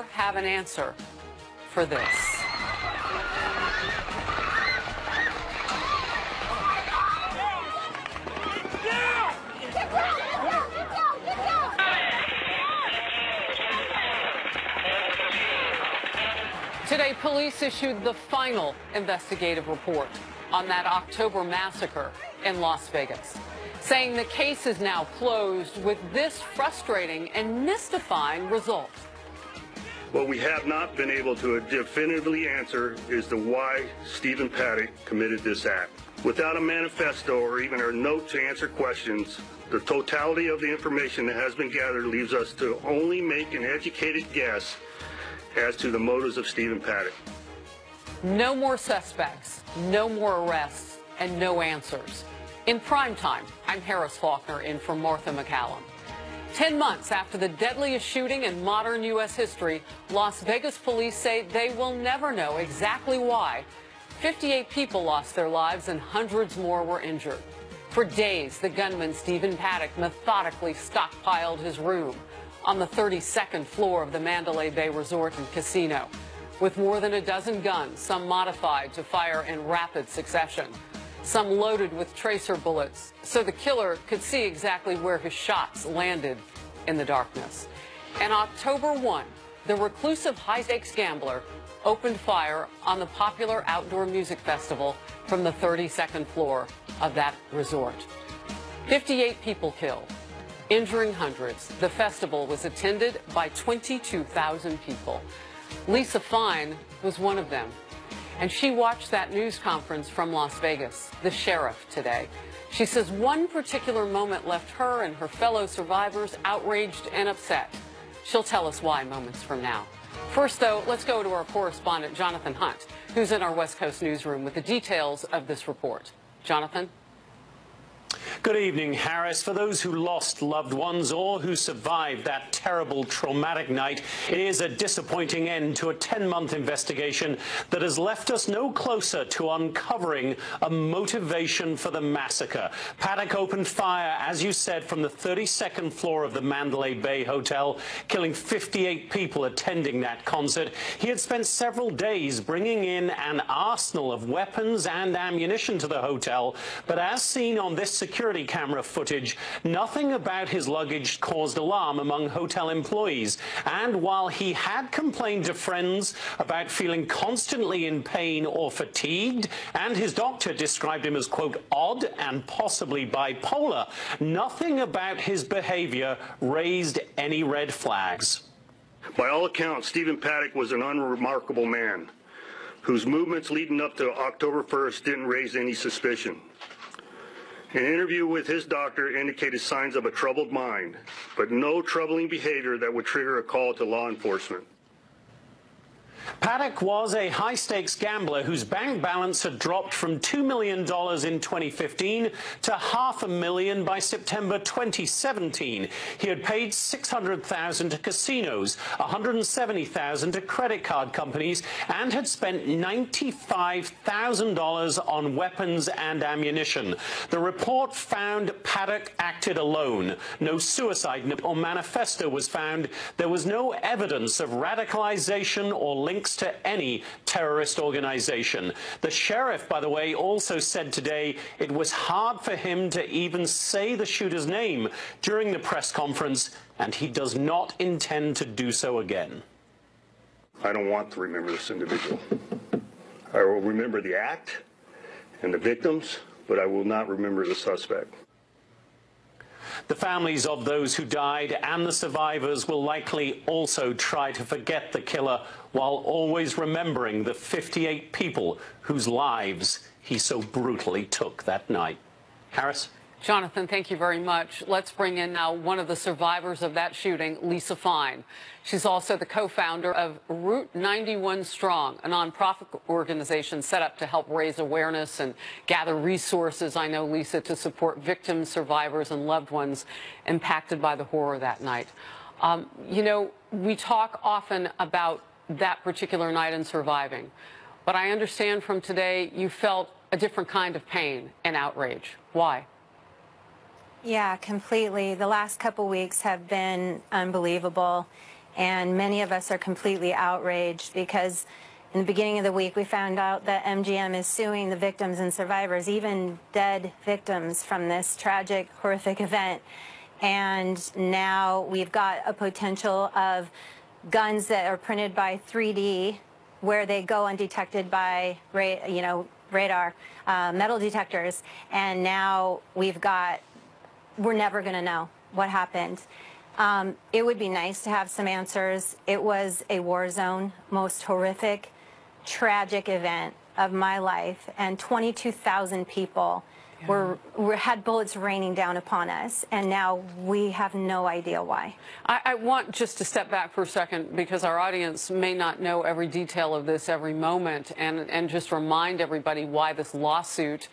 have an answer for this. Today, police issued the final investigative report on that October massacre in Las Vegas, saying the case is now closed with this frustrating and mystifying result. What we have not been able to definitively answer is the why Stephen Paddock committed this act. Without a manifesto or even a note to answer questions, the totality of the information that has been gathered leaves us to only make an educated guess as to the motives of Stephen Paddock. No more suspects, no more arrests, and no answers. In prime time, I'm Harris Faulkner in for Martha MacCallum. 10 months after the deadliest shooting in modern U.S. history, Las Vegas police say they will never know exactly why. 58 people lost their lives and hundreds more were injured. For days, the gunman Stephen Paddock methodically stockpiled his room on the 32nd floor of the Mandalay Bay Resort and Casino, with more than a dozen guns, some modified to fire in rapid succession, some loaded with tracer bullets, so the killer could see exactly where his shots landed in the darkness. And October 1, the reclusive high-stakes gambler opened fire on the popular outdoor music festival from the 32nd floor of that resort. 58 people killed, injuring hundreds. The festival was attended by 22,000 people. Lisa Fine was one of them, and she watched that news conference from Las Vegas, the sheriff today. She says one particular moment left her and her fellow survivors outraged and upset. She'll tell us why moments from now. First, though, let's go to our correspondent, Jonathan Hunt, who's in our West Coast newsroom with the details of this report. Jonathan? Good evening, Harris. For those who lost loved ones or who survived that terrible, traumatic night, it is a disappointing end to a 10-month investigation that has left us no closer to uncovering a motivation for the massacre. Paddock opened fire, as you said, from the 32nd floor of the Mandalay Bay Hotel, killing 58 people attending that concert. He had spent several days bringing in an arsenal of weapons and ammunition to the hotel, but as seen on this security camera footage, nothing about his luggage caused alarm among hotel employees. And while he had complained to friends about feeling constantly in pain or fatigued, and his doctor described him as, quote, odd and possibly bipolar, nothing about his behavior raised any red flags. By all accounts, Stephen Paddock was an unremarkable man whose movements leading up to October 1st didn't raise any suspicion. An interview with his doctor indicated signs of a troubled mind, but no troubling behavior that would trigger a call to law enforcement. Paddock was a high-stakes gambler whose bank balance had dropped from $2 million in 2015 to $500,000 by September 2017. He had paid $600,000 to casinos, $170,000 to credit card companies, and had spent $95,000 on weapons and ammunition. The report found Paddock acted alone. No suicide note or manifesto was found. There was no evidence of radicalization or links to any terrorist organization. The sheriff, by the way, also said today it was hard for him to even say the shooter's name during the press conference, and he does not intend to do so again. I don't want to remember this individual. I will remember the act and the victims, but I will not remember the suspect. The families of those who died and the survivors will likely also try to forget the killer while always remembering the 58 people whose lives he so brutally took that night. Harris? Jonathan, thank you very much. Let's bring in now one of the survivors of that shooting, Lisa Fine. She's also the co-founder of Route 91 Strong, a nonprofit organization set up to help raise awareness and gather resources, I know, Lisa, to support victims, survivors, and loved ones impacted by the horror that night. You know, we talk often about that particular night and surviving, but I understand from today you felt a different kind of pain and outrage. Why? Yeah, completely. The last couple weeks have been unbelievable. And many of us are completely outraged because in the beginning of the week, we found out that MGM is suing the victims and survivors, even dead victims from this tragic, horrific event. And now we've got a potential of guns that are printed by 3D, where they go undetected by, radar, metal detectors. And now we're never going to know what happened. It would be nice to have some answers. It was a war zone, most horrific, tragic event of my life, and 22,000 people had bullets raining down upon us, and now we have no idea why. I want just to step back for a second, because our audience may not know every detail of this every moment, and just remind everybody why this lawsuit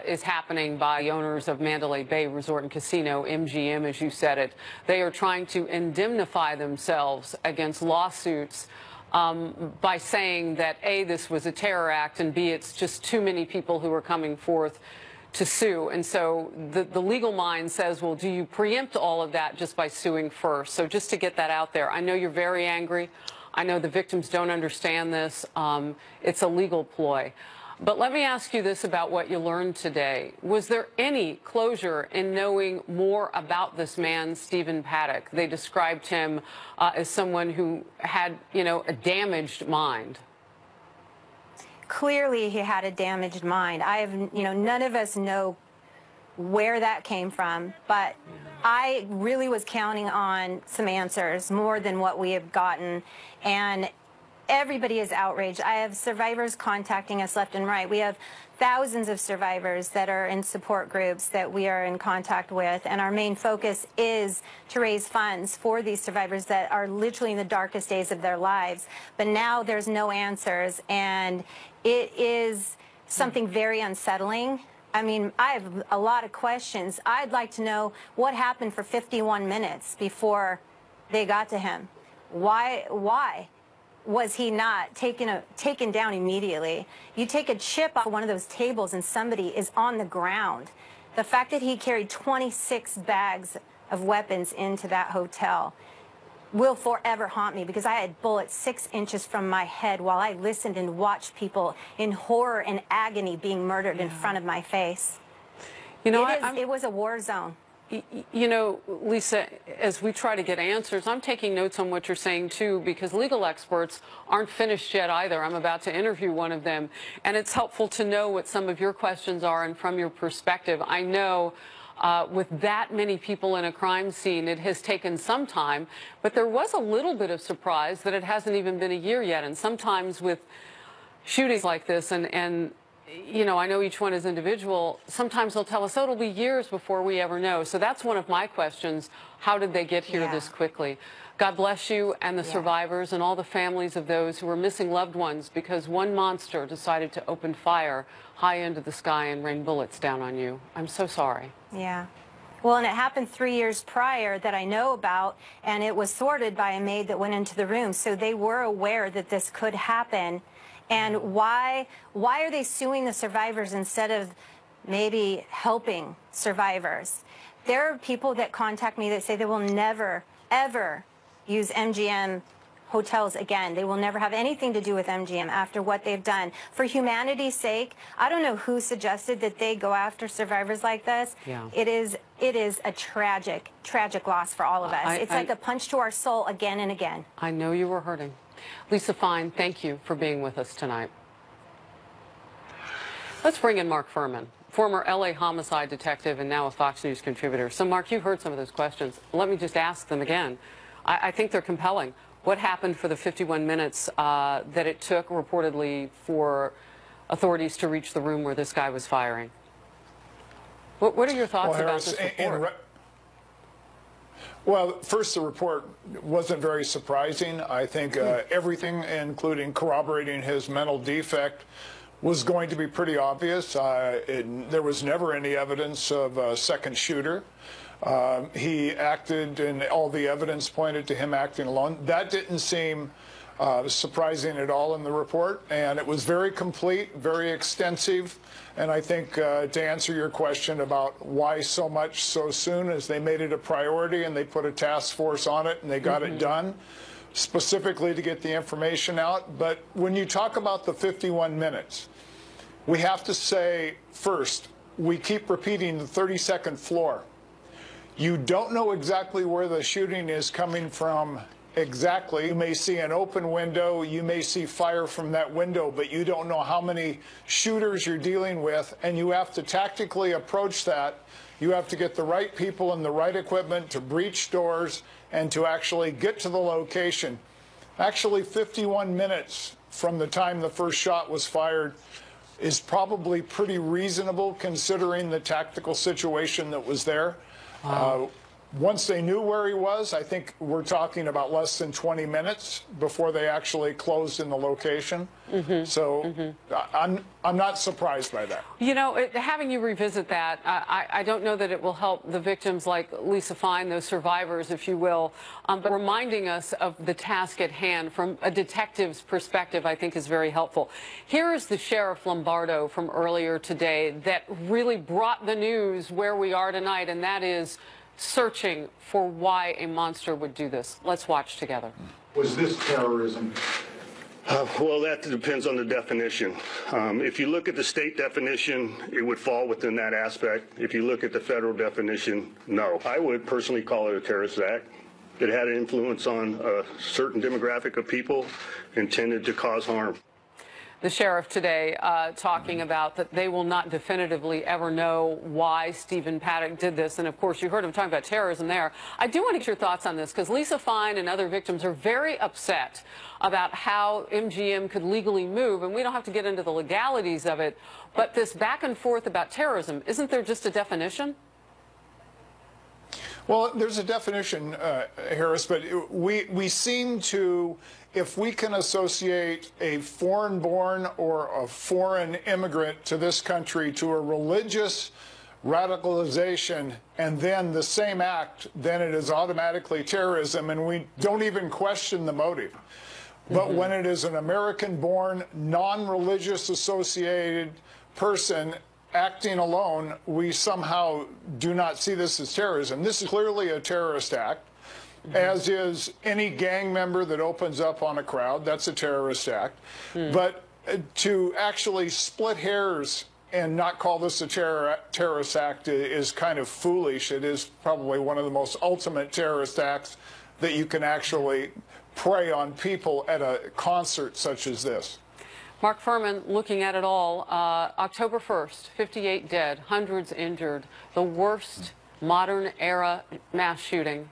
is happening by the owners of Mandalay Bay Resort and Casino, MGM, as you said it. They are trying to indemnify themselves against lawsuits by saying that A, this was a terror act, and B, it's just too many people who are coming forth to sue. And so the legal mind says, well, do you preempt all of that just by suing first? So just to get that out there, I know you're very angry. I know the victims don't understand this. It's a legal ploy. But let me ask you this about what you learned today. Was there any closure in knowing more about this man, Stephen Paddock? They described him as someone who had, a damaged mind. Clearly, he had a damaged mind. None of us know where that came from, but I really was counting on some answers, more than what we have gotten. And everybody is outraged. I have survivors contacting us left and right. We have thousands of survivors that are in support groups that we are in contact with, and our main focus is to raise funds for these survivors that are literally in the darkest days of their lives. But now there's no answers, and it is something very unsettling. I mean, I have a lot of questions. I'd like to know what happened for 51 minutes before they got to him. Why was he not taken down immediately? You take a chip off one of those tables and somebody is on the ground. The fact that he carried 26 bags of weapons into that hotel will forever haunt me, because I had bullets 6 inches from my head while I listened and watched people in horror and agony being murdered in front of my face. It was a war zone. Lisa, as we try to get answers, I'm taking notes on what you're saying, too, because legal experts aren't finished yet either. I'm about to interview one of them, and it's helpful to know what some of your questions are and from your perspective. I know with that many people in a crime scene, it has taken some time, but there was a little bit of surprise that it hasn't even been a year yet. And sometimes with shootings like this, and I know each one is individual, sometimes they'll tell us, oh, it'll be years before we ever know. So that's one of my questions. How did they get here this quickly? God bless you and the survivors and all the families of those who are missing loved ones because one monster decided to open fire high into the sky and rain bullets down on you. I'm so sorry. Yeah. Well, and it happened 3 years prior that I know about, and it was thwarted by a maid that went into the room. So they were aware that this could happen. And why are they suing the survivors instead of maybe helping survivors? There are people that contact me that say they will never, ever use MGM hotels again. They will never have anything to do with MGM after what they've done. For humanity's sake, I don't know who suggested that they go after survivors like this. Yeah. It is a tragic, tragic loss for all of us. It's like a punch to our soul again and again. I know you were hurting. Lisa Fine, thank you for being with us tonight. Let's bring in Mark Furman, former LA homicide detective and now a Fox News contributor. So, Mark, you've heard some of those questions. Let me just ask them again. I think they're compelling. What happened for the 51 minutes that it took, reportedly, for authorities to reach the room where this guy was firing? What are your thoughts about this report? Well, first, the report wasn't very surprising. I think everything, including corroborating his mental defect, was going to be pretty obvious. There was never any evidence of a second shooter. He acted, and all the evidence pointed to him acting alone. That didn't seem surprising at all in the report, and it was very complete, very extensive. And I think to answer your question about why so much so soon, is they made it a priority and they put a task force on it and they got it done specifically to get the information out. But when you talk about the 51 minutes, we have to say first, we keep repeating the 32nd floor. You don't know exactly where the shooting is coming from exactly. You may see an open window, you may see fire from that window, but you don't know how many shooters you're dealing with, and you have to tactically approach that. You have to get the right people and the right equipment to breach doors and to actually get to the location. Actually, 51 minutes from the time the first shot was fired is probably pretty reasonable considering the tactical situation that was there. Wow. Once they knew where he was, I think we're talking about less than 20 minutes before they actually closed in the location. I'm not surprised by that. You know, having you revisit that, I don't know that it will help the victims like Lisa Fine, those survivors, if you will, but reminding us of the task at hand from a detective's perspective, I think, is very helpful. Here is the Sheriff Lombardo from earlier today that really brought the news where we are tonight, and that is searching for why a monster would do this. Let's watch together. Was this terrorism? Well, that depends on the definition. If you look at the state definition, it would fall within that aspect. If you look at the federal definition, no. I would personally call it a terrorist act. It had an influence on a certain demographic of people intended to cause harm. The sheriff today talking about that they will not definitively ever know why Stephen Paddock did this. And, of course, you heard him talking about terrorism there. I do want to get your thoughts on this because Lisa Fine and other victims are very upset about how MGM could legally move. And we don't have to get into the legalities of it. But this back and forth about terrorism, isn't there just a definition? Well, there's a definition, Harris, but we seem to, if we can associate a foreign-born or a foreign immigrant to this country to a religious radicalization and then the same act, then it is automatically terrorism, and we don't even question the motive. But when it is an American-born, non-religious associated person acting alone, we somehow do not see this as terrorism. This is clearly a terrorist act, as is any gang member that opens up on a crowd. That's a terrorist act. But to actually split hairs and not call this a terrorist act is kind of foolish. It is probably one of the most ultimate terrorist acts that you can actually prey on people at a concert such as this. Mark Furman, looking at it all, October 1st, 58 dead, hundreds injured, the worst modern-era mass shooting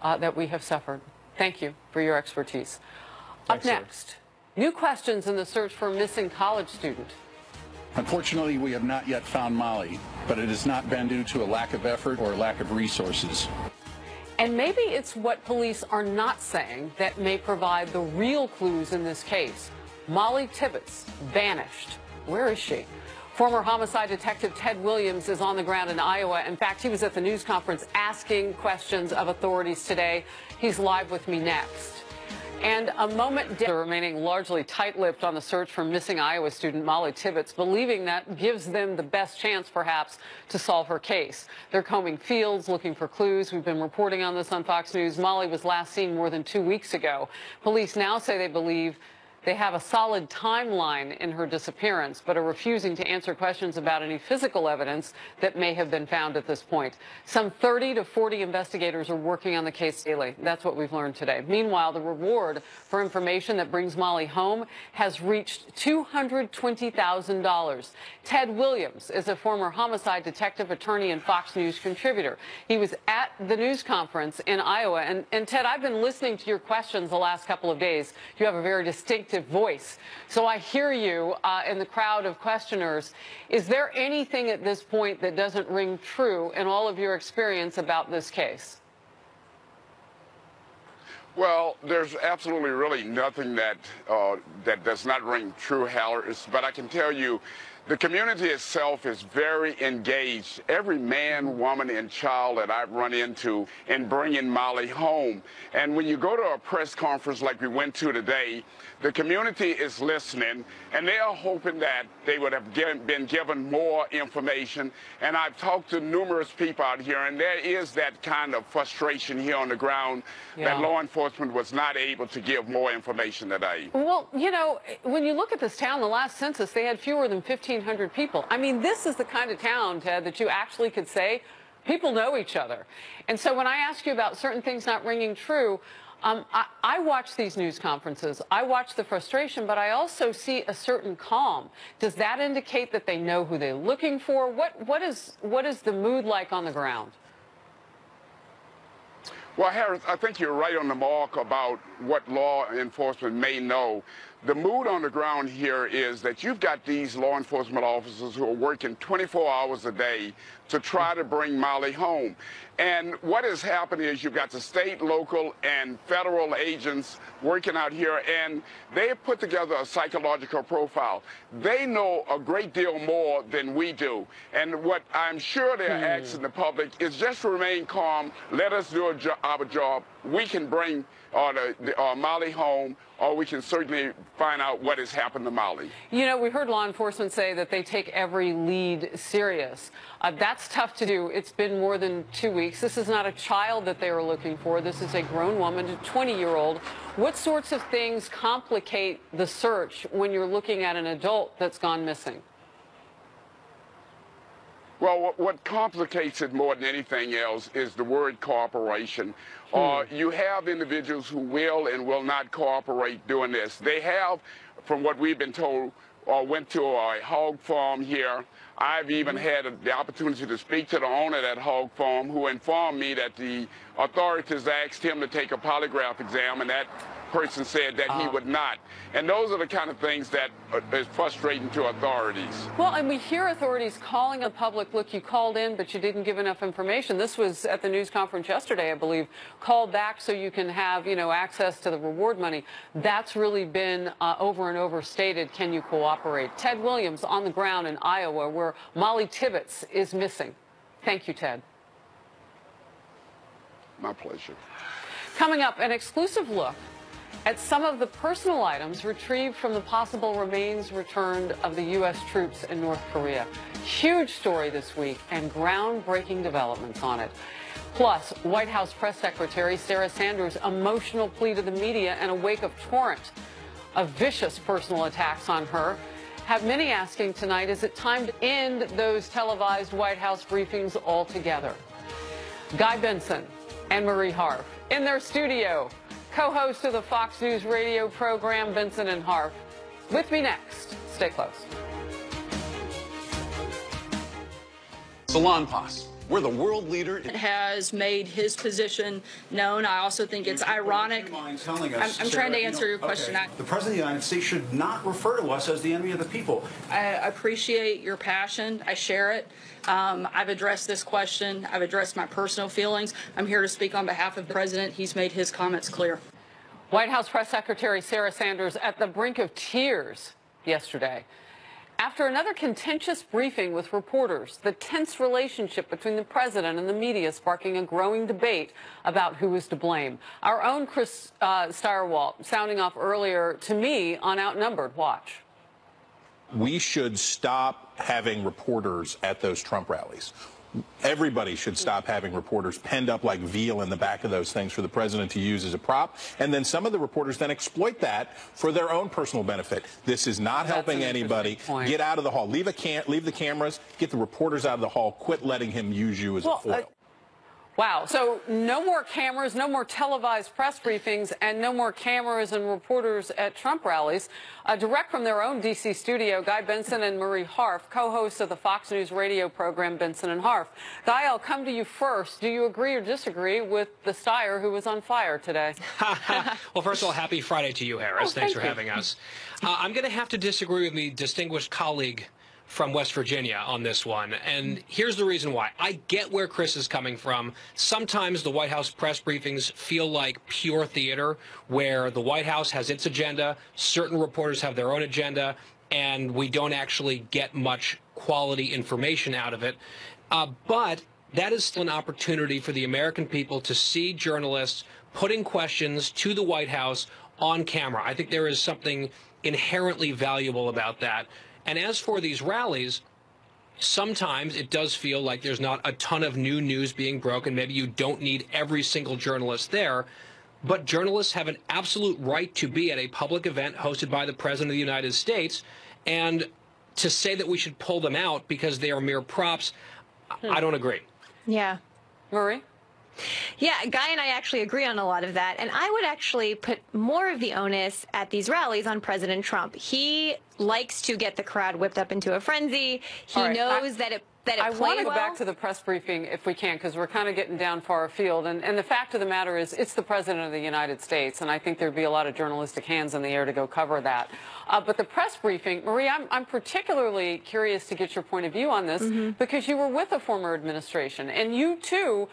that we have suffered. Thank you for your expertise. Thanks, Up next, new questions in the search for a missing college student. Unfortunately, we have not yet found Molly, but it has not been due to a lack of effort or lack of resources. And maybe it's what police are not saying that may provide the real clues in this case. Molly Tibbetts vanished. Where is she? Former homicide detective Ted Williams is on the ground in Iowa. In fact, he was at the news conference asking questions of authorities today. He's live with me next. And a moment remaining largely tight-lipped on the search for missing Iowa student Molly Tibbetts, believing that gives them the best chance, perhaps, to solve her case. They're combing fields, looking for clues. We've been reporting on this on Fox News. Molly was last seen more than 2 weeks ago. Police now say they believe they have a solid timeline in her disappearance, but are refusing to answer questions about any physical evidence that may have been found at this point. Some 30 to 40 investigators are working on the case daily. That's what we've learned today. Meanwhile, the reward for information that brings Molly home has reached $220,000. Ted Williams is a former homicide detective, attorney, and Fox News contributor. He was at the news conference in Iowa. And Ted, I've been listening to your questions the last couple of days. You have a very distinct voice. So I hear you in the crowd of questioners. Is there anything at this point that doesn't ring true in all of your experience about this case? Well, there's absolutely really nothing that that does not ring true, Harris. But I can tell you The community itself is very engaged. Every man, woman, and child that I've run into in bringing Molly home. And when you go to a press conference like we went to today, the community is listening, and they are hoping that they would have been given more information. And I've talked to numerous people out here, and there is that kind of frustration here on the ground that law enforcement was not able to give more information today. Well, you know, when you look at this town, the last census, they had fewer than 1,500 people. I mean, this is the kind of town, Ted, that you actually could say people know each other. And so when I ask you about certain things not ringing true, I watch these news conferences. I watch the frustration, but I also see a certain calm. Does that indicate that they know who they're looking for? What is the mood like on the ground? Well, Harris, I think you're right on the mark about what law enforcement may know. The mood on the ground here is that you've got these law enforcement officers who are working 24 hours a day to try to bring Molly home. And what has happened is you've got the state, local, and federal agents working out here, and they have put together a psychological profile. They know a great deal more than we do. And what I'm sure they're asking the public is just remain calm, let us do our job. We can bring Molly home, or we can certainly find out what has happened to Molly. You know, we heard law enforcement say that they take every lead serious. That's tough to do. It's been more than 2 weeks. This is not a child that they were looking for. This is a grown woman, a 20-year-old. What sorts of things complicate the search when you're looking at an adult that's gone missing? Well, what complicates it more than anything else is the word cooperation. You have individuals who will and will not cooperate doing this. They have, from what we've been told, went to a hog farm here. I've even had the opportunity to speak to the owner of that hog farm, who informed me that the authorities asked him to take a polygraph exam, and that person said that he would not. And those are the kind of things that is frustrating to authorities. Well, and we hear authorities calling the public, look, you called in, but you didn't give enough information. This was at the news conference yesterday, I believe. Call back so you can have, you know, access to the reward money. That's really been over and over stated. Can you cooperate? Ted Williams on the ground in Iowa, where Molly Tibbetts is missing. Thank you, Ted. My pleasure. Coming up, an exclusive look at some of the personal items retrieved from the possible remains returned of the U.S. troops in North Korea. Huge story this week and groundbreaking developments on it. Plus, White House Press Secretary Sarah Sanders' emotional plea to the media in a wake of torrent of vicious personal attacks on her have many asking tonight, is it time to end those televised White House briefings altogether? Guy Benson and Marie Harf in their studio, co-host of the Fox News radio program, Benson and Harf. With me next. Stay close. Salonpas. We're the world leader. Has made his position known. I also think it's ironic. I'm trying to answer your question. Okay. The President of the United States should not refer to us as the enemy of the people. I appreciate your passion. I share it. I've addressed this question. I've addressed my personal feelings. I'm here to speak on behalf of the President. He's made his comments clear. White House Press Secretary Sarah Sanders at the brink of tears yesterday after another contentious briefing with reporters. The tense relationship between the president and the media sparking a growing debate about who is to blame. Our own Chris Stirewalt sounding off earlier to me on Outnumbered. Watch. We should stop having reporters at those Trump rallies. Everybody should stop having reporters penned up like veal in the back of those things for the president to use as a prop. And then some of the reporters then exploit that for their own personal benefit. This is not helping anybody. Get out of the hall. Leave the cameras. Get the reporters out of the hall. Quit letting him use you as a foil. Wow. So no more cameras, no more televised press briefings, and no more cameras and reporters at Trump rallies. Direct from their own D.C. studio, Guy Benson and Marie Harf, co-hosts of the Fox News radio program Benson and Harf. Guy, I'll come to you first. Do you agree or disagree with the Steyer who was on fire today? Well, first of all, happy Friday to you, Harris. Thanks for having us. I'm going to have to disagree with my distinguished colleague from West Virginia on this one, and here's the reason why. I get where Chris is coming from. Sometimes the White House press briefings feel like pure theater, where the White House has its agenda, certain reporters have their own agenda, and we don't actually get much quality information out of it. But that is still an opportunity for the American people to see journalists putting questions to the White House on camera. I think there is something inherently valuable about that. And as for these rallies, sometimes it does feel like there's not a ton of new news being broken. Maybe you don't need every single journalist there. But journalists have an absolute right to be at a public event hosted by the President of the United States. And to say that we should pull them out because they are mere props, I don't agree. Yeah. Marie? Yeah, Guy and I actually agree on a lot of that. And I would actually put more of the onus at these rallies on President Trump. He likes to get the crowd whipped up into a frenzy. He knows that it I want to go well. back to the press briefing if we can, because we're kind of getting down far afield. And the fact of the matter is, it's the President of the United States, and I think there'd be a lot of journalistic hands in the air to go cover that. But the press briefing, Marie, I'm particularly curious to get your point of view on this, because you were with a former administration, and you, too,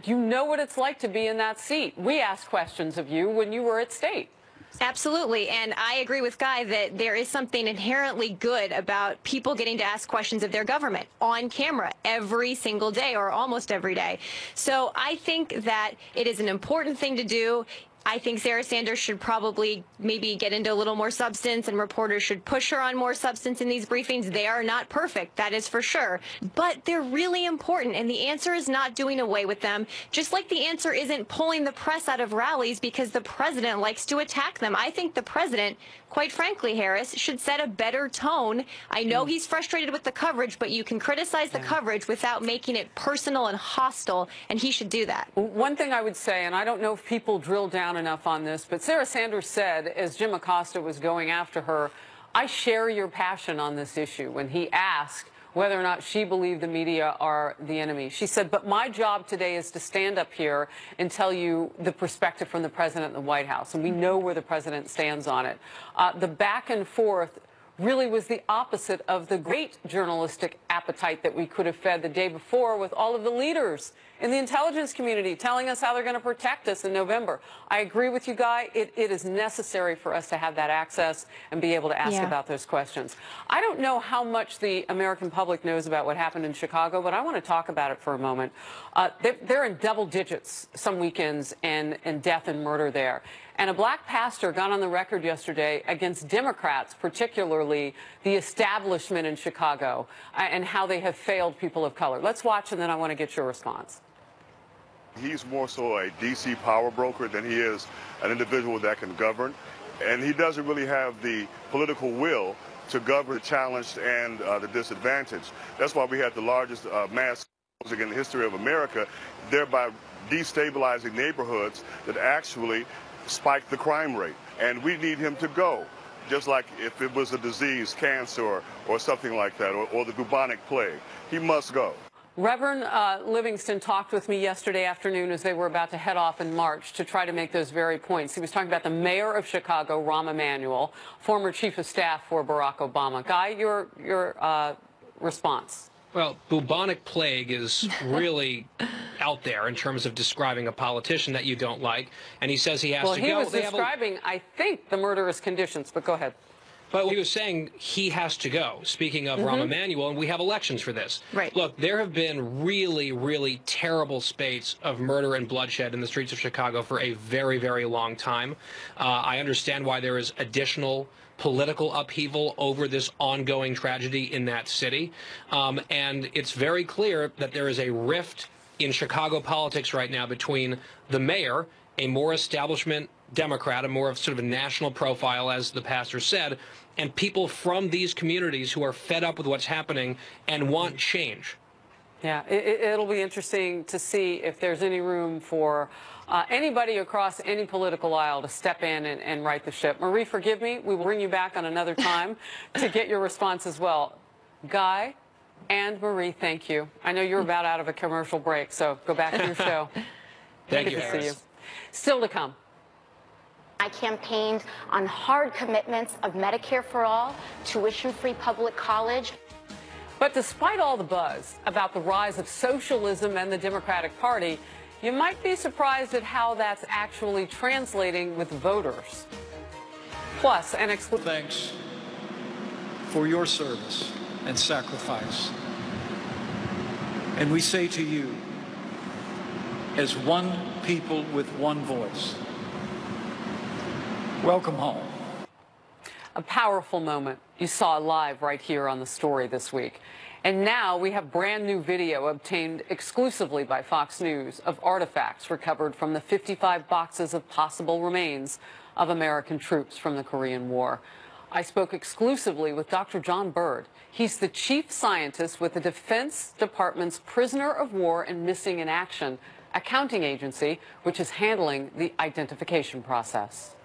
you know what it's like to be in that seat. We asked questions of you when you were at State. Absolutely. And I agree with Guy that there is something inherently good about people getting to ask questions of their government on camera every single day or almost every day. So I think that it is an important thing to do. I think Sarah Sanders should probably maybe get into a little more substance, and reporters should push her on more substance in these briefings. They are not perfect, that is for sure, but they're really important, and the answer is not doing away with them, just like the answer isn't pulling the press out of rallies because the president likes to attack them. I think the president, quite frankly, Harris, should set a better tone. I know he's frustrated with the coverage, but you can criticize the coverage without making it personal and hostile, and he should do that. One thing I would say, and I don't know if people drill down enough on this, but Sarah Sanders said, as Jim Acosta was going after her, I share your passion on this issue, when he asked whether or not she believed the media are the enemy. She said, but my job today is to stand up here and tell you the perspective from the president in the White House, and we know where the president stands on it. The back and forth really was the opposite of the great journalistic appetite that we could have fed the day before with all of the leaders in the intelligence community telling us how they're going to protect us in November. I agree with you, Guy. It is necessary for us to have that access and be able to ask about those questions. I don't know how much the American public knows about what happened in Chicago, but I want to talk about it for a moment. They're in double digits some weekends in death and murder there. And a black pastor got on the record yesterday against Democrats, particularly the establishment in Chicago, and how they have failed people of color. Let's watch, and then I want to get your response. He's more so a D.C. power broker than he is an individual that can govern. And he doesn't really have the political will to govern the challenged and the disadvantaged. That's why we had the largest mass in the history of America, thereby destabilizing neighborhoods that actually spiked the crime rate. And we need him to go, just like if it was a disease, cancer, or something like that, or the bubonic plague. He must go. Reverend Livingston talked with me yesterday afternoon as they were about to head off in March to try to make those very points. He was talking about the mayor of Chicago, Rahm Emanuel, former chief of staff for Barack Obama. Guy, your response? Well, bubonic plague is really out there in terms of describing a politician that you don't like, and he says he has to go. Well, he was describing, I think, the murderous conditions, but go ahead. But he was saying he has to go, speaking of Rahm Emanuel, and we have elections for this. Right. Look, there have been really, really terrible spates of murder and bloodshed in the streets of Chicago for a very, very long time. I understand why there is additional political upheaval over this ongoing tragedy in that city. And it's very clear that there is a rift in Chicago politics right now between the mayor, a more establishment Democrat, a more of sort of a national profile, as the pastor said, and people from these communities who are fed up with what's happening and want change. Yeah, it'll be interesting to see if there's any room for anybody across any political aisle to step in and right the ship. Marie, forgive me. We will bring you back on another time to get your response as well. Guy and Marie, thank you. I know you're about out of a commercial break, so go back to your show. Thank you, Good to Harris. see you. Still to come. I campaigned on hard commitments of Medicare for all, tuition-free public college. But despite all the buzz about the rise of socialism and the Democratic Party, you might be surprised at how that's actually translating with voters. Plus, an thanks for your service and sacrifice. And we say to you, as one people with one voice, welcome home. A powerful moment you saw live right here on The Story this week. And now we have brand new video obtained exclusively by Fox News of artifacts recovered from the 55 boxes of possible remains of American troops from the Korean War. I spoke exclusively with Dr. John Byrd. He's the chief scientist with the Defense Department's Prisoner of War and Missing in Action accounting agency, which is handling the identification process.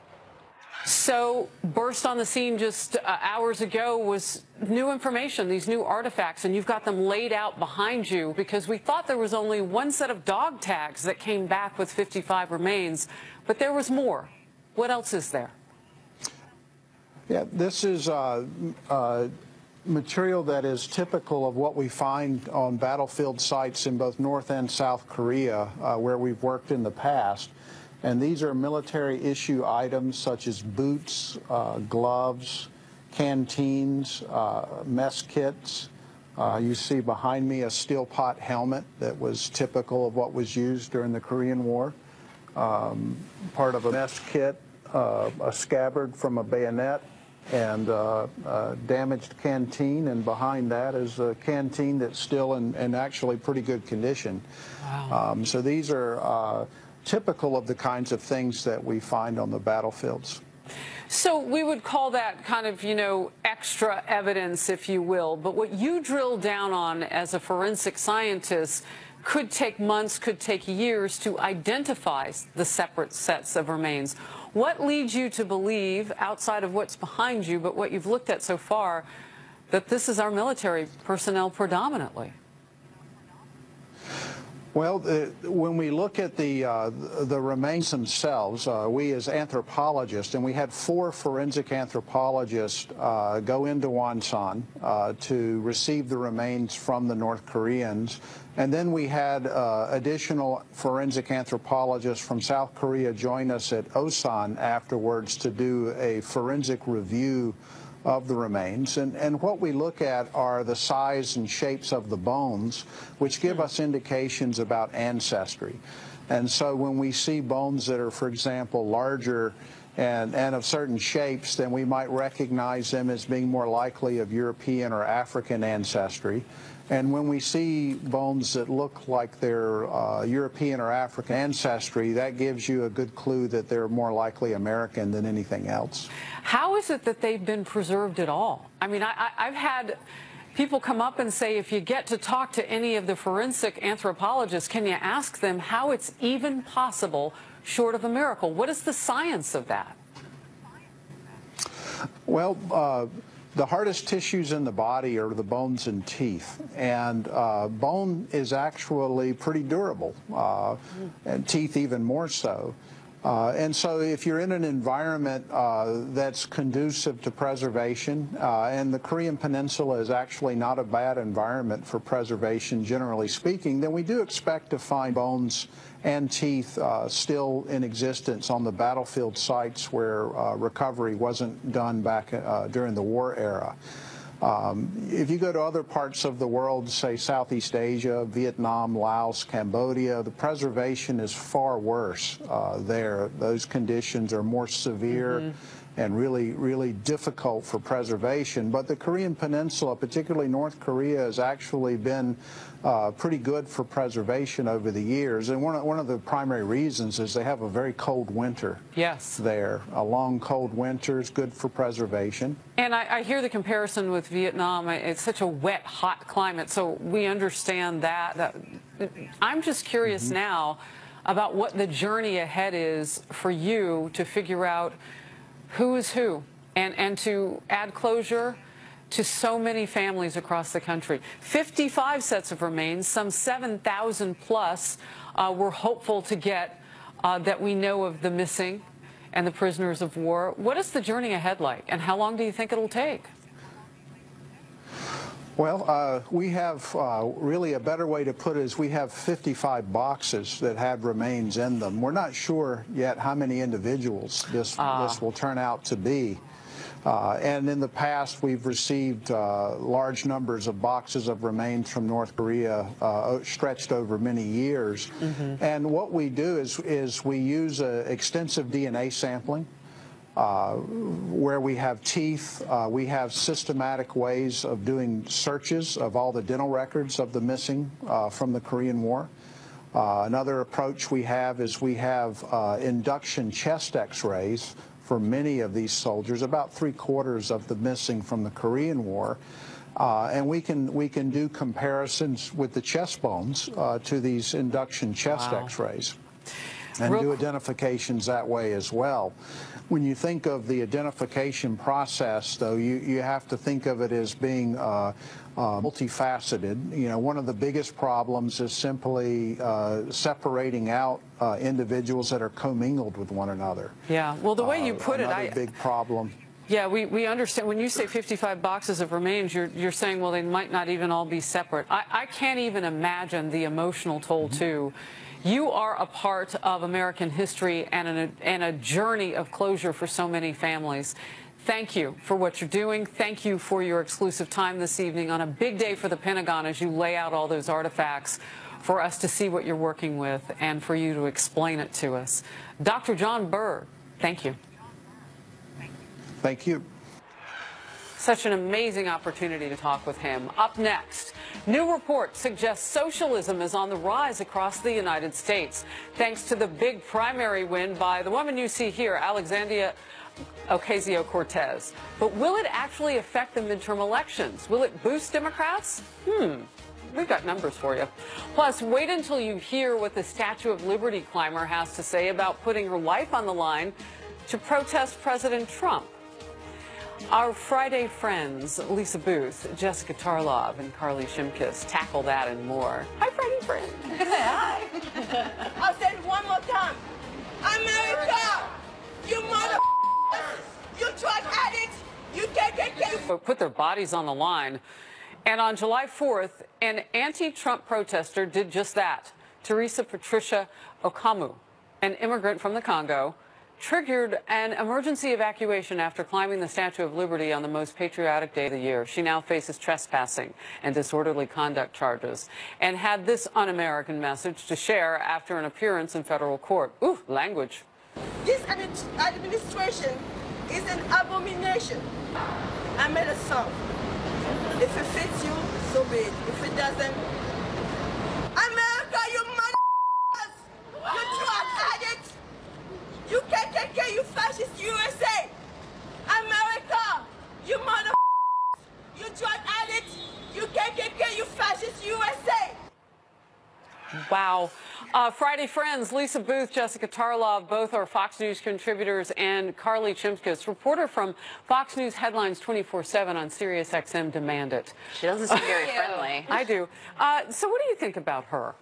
So, burst on the scene just hours ago was new information, these new artifacts, and you've got them laid out behind you because we thought there was only one set of dog tags that came back with 55 remains, but there was more. What else is there? Yeah, this is material that is typical of what we find on battlefield sites in both North and South Korea, where we've worked in the past. And these are military issue items such as boots, gloves, canteens, mess kits. You see behind me a steel pot helmet that was typical of what was used during the Korean War. Part of a mess kit, a scabbard from a bayonet, and a damaged canteen, and behind that is a canteen that's still in actually pretty good condition. Wow. So these are typical of the kinds of things that we find on the battlefields. So we would call that kind of, extra evidence, if you will. But what you drill down on as a forensic scientist could take months, could take years to identify the separate sets of remains. What leads you to believe, outside of what's behind you, but what you've looked at so far, that this is our military personnel predominantly? Well, when we look at the remains themselves, we as anthropologists, and we had 4 forensic anthropologists go into Wonsan to receive the remains from the North Koreans, and then we had additional forensic anthropologists from South Korea join us at Osan afterwards to do a forensic review of the remains. And what we look at are the size and shapes of the bones, which give us indications about ancestry. And so when we see bones that are, for example, larger and of certain shapes, then we might recognize them as being more likely of European or African ancestry. And when we see bones that look like they're European or African ancestry, that gives you a good clue that they're more likely American than anything else. How is it that they've been preserved at all? I mean, I've had people come up and say, if you get to talk to any of the forensic anthropologists, can you ask them how it's even possible, short of a miracle? What is the science of that? Well, the hardest tissues in the body are the bones and teeth, and bone is actually pretty durable, and teeth even more so. And so if you're in an environment that's conducive to preservation, and the Korean Peninsula is actually not a bad environment for preservation, generally speaking, then we do expect to find bones and teeth still in existence on the battlefield sites where recovery wasn't done back during the war era. If you go to other parts of the world, say Southeast Asia, Vietnam, Laos, Cambodia, the preservation is far worse there. Those conditions are more severe and really, really difficult for preservation. But the Korean Peninsula, particularly North Korea, has actually been pretty good for preservation over the years. And one of the primary reasons is they have a very cold winter. Yes. There. A long, cold winter is good for preservation. And I hear the comparison with Vietnam. It's such a wet, hot climate, so we understand that. I'm just curious now about what the journey ahead is for you to figure out who is who and to add closure to so many families across the country. 55 sets of remains, some 7,000 plus we're hopeful to get that we know of the missing and the prisoners of war. What is the journey ahead like, and how long do you think it'll take? Well, we have really a better way to put it is we have 55 boxes that have remains in them. We're not sure yet how many individuals this will turn out to be. And in the past, we've received large numbers of boxes of remains from North Korea stretched over many years. And what we do is we use extensive DNA sampling. Where we have teeth, we have systematic ways of doing searches of all the dental records of the missing from the Korean War. Another approach we have is we have induction chest x-rays for many of these soldiers, about 3/4 of the missing from the Korean War. And we can do comparisons with the chest bones to these induction chest x-rays and do identifications that way as well. When you think of the identification process, though, you have to think of it as being multifaceted. You know, one of the biggest problems is simply separating out individuals that are commingled with one another. Yeah, well, the way you put it, another big problem. Yeah, we understand. When you say 55 boxes of remains, you're saying, well, they might not even all be separate. I can't even imagine the emotional toll, too. You are a part of American history and a journey of closure for so many families. Thank you for what you're doing. Thank you for your exclusive time this evening on a big day for the Pentagon as you lay out all those artifacts for us to see what you're working with and for you to explain it to us. Dr. John Berg, thank you. Thank you. Such an amazing opportunity to talk with him. Up next, new report suggests socialism is on the rise across the United States, thanks to the big primary win by the woman you see here, Alexandria Ocasio-Cortez. But will it actually affect the midterm elections? Will it boost Democrats? We've got numbers for you. Plus, wait until you hear what the Statue of Liberty climber has to say about putting her life on the line to protest President Trump. Our Friday friends, Lisa Booth, Jessica Tarlov, and Carly Shimkus, tackle that and more. Hi, Friday friends. Hi. I'll say it one more time. America, you mother, you drug addicts, you KKK. Put their bodies on the line. And on July 4th, an anti-Trump protester did just that. Teresa Patricia Okamu, an immigrant from the Congo, triggered an emergency evacuation after climbing the Statue of Liberty on the most patriotic day of the year. She now faces trespassing and disorderly conduct charges and had this un-American message to share after an appearance in federal court. Ooh, language. This administration is an abomination. I made a song. If it fits you, so be it. If it doesn't, America, you mother******s! You drug addicts! You KKK, you fascist USA! America, you mother******s! You drug addicts! You KKK, you fascist USA! Wow. Friday friends, Lisa Booth, Jessica Tarlov, both are Fox News contributors, and Carly Shimkus, reporter from Fox News Headlines 24/7 on Sirius XM Demand It. She doesn't seem very friendly. I do. So what do you think about her?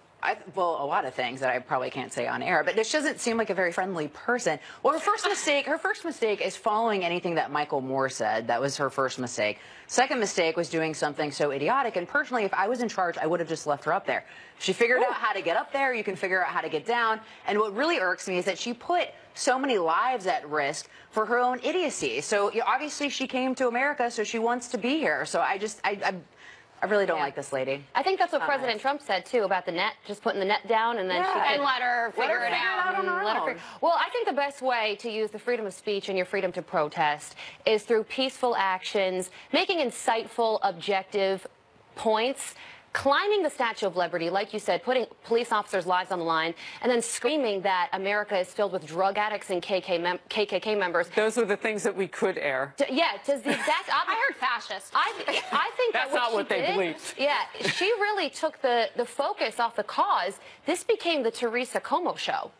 Well, a lot of things that I probably can't say on air, but she doesn't seem like a very friendly person. Well, her first mistake is following anything that Michael Moore said. That was her first mistake. Second mistake was doing something so idiotic, and personally, if I was in charge, I would have just left her up there. She figured out how to get up there, you can figure out how to get down, and what really irks me is that she put so many lives at risk for her own idiocy. So obviously she came to America, so she wants to be here. So I really don't like this lady. I think that's what President Trump said, too, about the net, just putting the net down and then she can let her figure it out. Well, I think the best way to use the freedom of speech and your freedom to protest is through peaceful actions, making insightful, objective points, climbing the Statue of Liberty, like you said, putting police officers' lives on the line, and then screaming that America is filled with drug addicts and KKK members. Those are the things that we could air. Yeah, does the exact... I heard fascist. I think that's not what they bleeped. Yeah, she really took the focus off the cause. This became the Teresa Como show.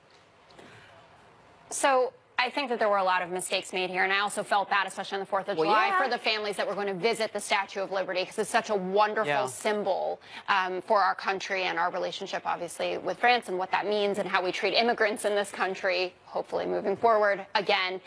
So I think that there were a lot of mistakes made here, and I also felt bad, especially on the 4th of July, for the families that were going to visit the Statue of Liberty, because it's such a wonderful symbol for our country and our relationship, obviously, with France and what that means and how we treat immigrants in this country, hopefully moving forward again.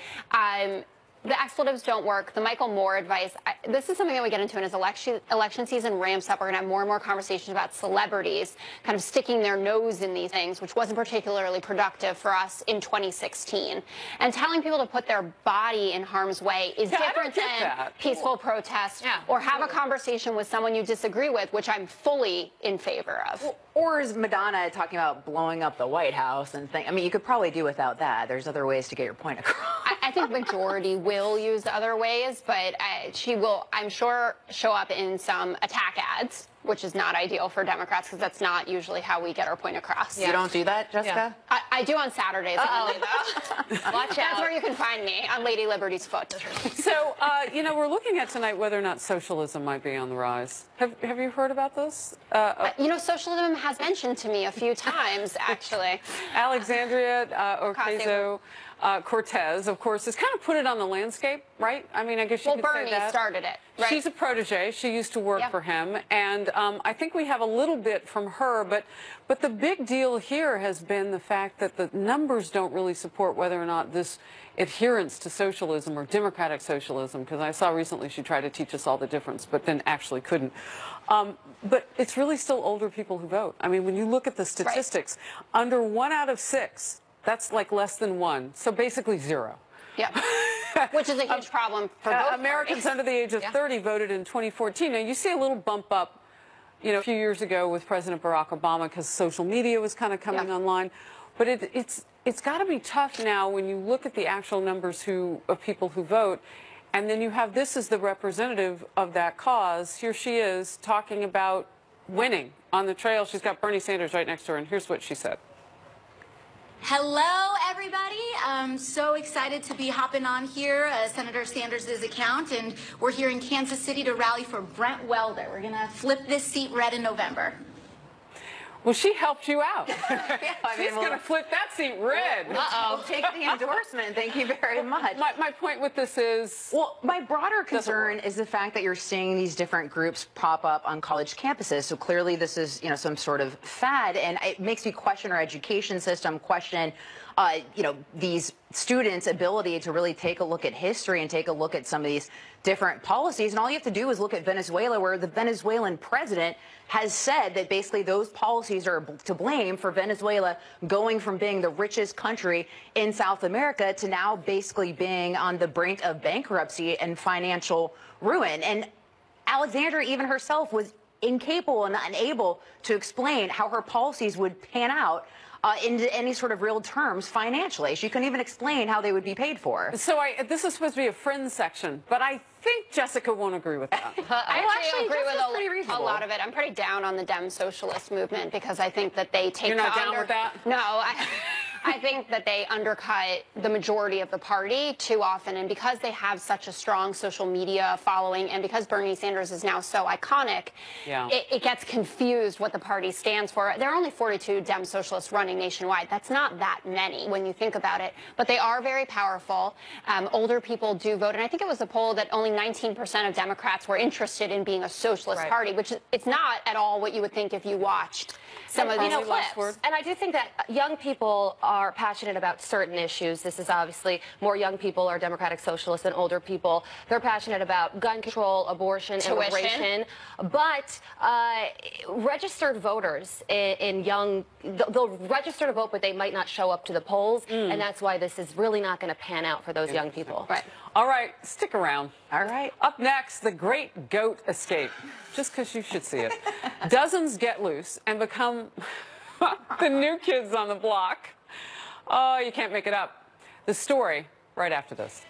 The expletives don't work. The Michael Moore advice, this is something that we get into, and as election season ramps up, we're going to have more and more conversations about celebrities kind of sticking their nose in these things, which wasn't particularly productive for us in 2016. And telling people to put their body in harm's way is different than peaceful protest or have a conversation with someone you disagree with, which I'm fully in favor of. Well, or is Madonna talking about blowing up the White House and I mean, you could probably do without that. There's other ways to get your point across. I think majority will use other ways, but she will, I'm sure, show up in some attack ads, which is not ideal for Democrats because that's not usually how we get our point across. You don't do that, Jessica? Yeah. I do on Saturdays only, though. Watch out. That's where you can find me, on Lady Liberty's foot. So, you know, we're looking at tonight whether or not socialism might be on the rise. Have you heard about this? You know, socialism has mentioned to me a few times, actually. Alexandria Ocasio-Cortez, of course, has kind of put it on the landscape, right? I mean, I guess you could say that. Bernie started it, right? She's a protege. She used to work for him. And I think we have a little bit from her. But the big deal here has been the fact that the numbers don't really support whether or not this adherence to socialism or democratic socialism, because I saw recently she tried to teach us all the difference, but then actually couldn't. But it's really still older people who vote. I mean, when you look at the statistics, under 1 out of 6, that's like less than 1. So basically 0. Yeah. Which is a huge problem for both Americans under the age of 30 voted in 2014. Now, you see a little bump up, you know, a few years ago with President Barack Obama because social media was kind of coming online. But it's got to be tough now when you look at the actual numbers of people who vote, and then you have this as the representative of that cause. Here she is talking about winning on the trail. She's got Bernie Sanders right next to her, and here's what she said. Hello, everybody. I'm so excited to be hopping on here, Senator Sanders' account, and we're here in Kansas City to rally for Brent Welder. We're going to flip this seat red in November. Well, she helped you out. She's going to flip that seat red. Uh-oh. Take the endorsement. Thank you very much. My point with this is... Well, my broader concern is the fact that you're seeing these different groups pop up on college campuses. So clearly this is, you know, some sort of fad. And it makes me question our education system, question, you know, these students' ability to really take a look at history and take a look at some of these different policies. And all you have to do is look at Venezuela, where the Venezuelan president has said that basically those policies are to blame for Venezuela going from being the richest country in South America to now basically being on the brink of bankruptcy and financial ruin. And Alexandra, even herself, was incapable and unable to explain how her policies would pan out into any sort of real terms financially. She couldn't even explain how they would be paid for. So this is supposed to be a friends section, but I think Jessica won't agree with that. I actually agree with a lot of it. I'm pretty down on the Dem socialist movement because I think that they take... You're not down with that? No, I think that they undercut the majority of the party too often, and because they have such a strong social media following, and because Bernie Sanders is now so iconic, it gets confused what the party stands for. There are only 42 Dem socialists running nationwide. That's not that many when you think about it, but they are very powerful. Older people do vote, and I think it was a poll that only 19% of Democrats were interested in being a socialist party, which it's not at all what you would think if you watched some of these clips. And I do think that young people are passionate about certain issues. This is obviously more young people are Democratic Socialists than older people. They're passionate about gun control, abortion, immigration. But registered voters in young, they'll register to vote, but they might not show up to the polls. And that's why this is really not going to pan out for those young people. Right. All right, stick around. All right. Up next, the great goat escape. Just because you should see it. Dozens get loose and become the new kids on the block. Oh, you can't make it up. The story right after this.